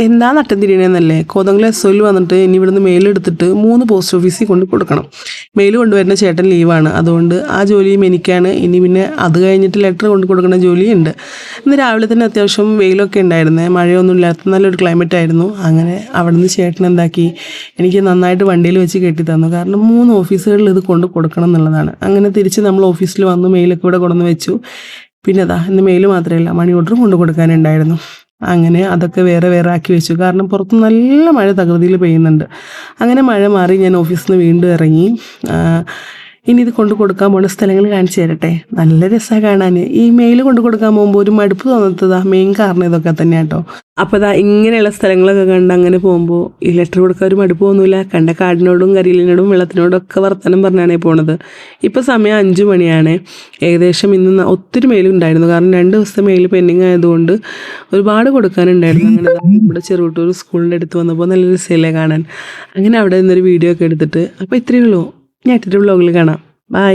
എന്താ നട്ടം തിരിയണമെന്നല്ലേ, കോതമംഗലം SOയിൽ വന്നിട്ട് ഇനി ഇവിടുന്ന് മെയിലെടുത്തിട്ട് 3 പോസ്റ്റ് ഓഫീസിൽ കൊണ്ട് കൊടുക്കണം. മെയിൽ കൊണ്ടുവരുന്ന ചേട്ടൻ ലീവാണ്, അതുകൊണ്ട് ആ ജോലിയും എനിക്കാണ്. ഇനി പിന്നെ അത് കഴിഞ്ഞിട്ട് ലെറ്റർ കൊണ്ട് കൊടുക്കുന്ന ജോലിയുണ്ട്. ഇന്ന് രാവിലെ തന്നെ അത്യാവശ്യം വെയിലൊക്കെ ഉണ്ടായിരുന്നേ, മഴയൊന്നും ഇല്ലാത്ത നല്ലൊരു ക്ലൈമറ്റ് ആയിരുന്നു. അങ്ങനെ അവിടെ നിന്ന് ചേട്ടൻ എന്താക്കി, എനിക്ക് നന്നായിട്ട് വണ്ടിയിൽ വെച്ച് കെട്ടി തന്നു. കാരണം 3 ഓഫീസുകളിൽ ഇത് കൊണ്ട് കൊടുക്കണം എന്നുള്ളതാണ്. അങ്ങനെ തിരിച്ച് നമ്മൾ ഓഫീസിൽ വന്ന് മെയിലൊക്കെ ഇവിടെ കൊണ്ടുവന്ന് വെച്ചു. പിന്നെ ഇന്ന് മെയിൽ മാത്രമല്ല, മണി ഓർഡറും കൊണ്ട് കൊടുക്കാനുണ്ടായിരുന്നു. അങ്ങനെ അതൊക്കെ വേറെ വേറെ ആക്കി വെച്ചു. കാരണം പുറത്ത് നല്ല മഴ തകൃതിയിൽ പെയ്യുന്നുണ്ട്. അങ്ങനെ മഴ മാറി ഞാൻ ഓഫീസിൽ നിന്ന് വീണ്ടും ഇറങ്ങി. ഇനി ഇത് കൊണ്ട് കൊടുക്കാൻ പോകുന്ന സ്ഥലങ്ങൾ കാണിച്ചു തരട്ടെ. നല്ല രസമാണ് കാണാൻ. ഈ മെയിൽ കൊണ്ട് കൊടുക്കാൻ പോകുമ്പോൾ ഒരു മടുപ്പ് തോന്നത്തതാ മെയിൻ കാരണം ഇതൊക്കെ തന്നെയാണ് കേട്ടോ. അപ്പോൾ ഇങ്ങനെയുള്ള സ്ഥലങ്ങളൊക്കെ കണ്ട് അങ്ങനെ പോകുമ്പോൾ ഈ ലെറ്റർ കൊടുക്കാൻ ഒരു മടുപ്പ് തോന്നില്ല. കണ്ട കാടിനോടും കരിയിലിനോടും വെള്ളത്തിനോടും ഒക്കെ വർത്തമാനം പറഞ്ഞാണ് പോണത്. ഇപ്പോൾ സമയം 5 മണിയാണ്. ഏകദേശം ഇന്ന് ഒത്തിരി മെയിലുണ്ടായിരുന്നു. കാരണം 2 ദിവസത്തെ മെയിൽ പെൻഡിങ് ആയതുകൊണ്ട് ഒരുപാട് കൊടുക്കാനുണ്ടായിരുന്നു. അങ്ങനെ നമ്മുടെ ചെറുകുട്ടൂർ സ്കൂളിൻ്റെ അടുത്ത് വന്നപ്പോൾ നല്ലൊരു രസമല്ലേ കാണാൻ. അങ്ങനെ അവിടെ നിന്നൊരു വീഡിയോ ഒക്കെ എടുത്തിട്ട്, അപ്പോൾ ഇത്രയേ ഉള്ളൂ. ഞാൻ അടുത്തൊരു വ്ളോഗിൽ കാണാം. ബൈ.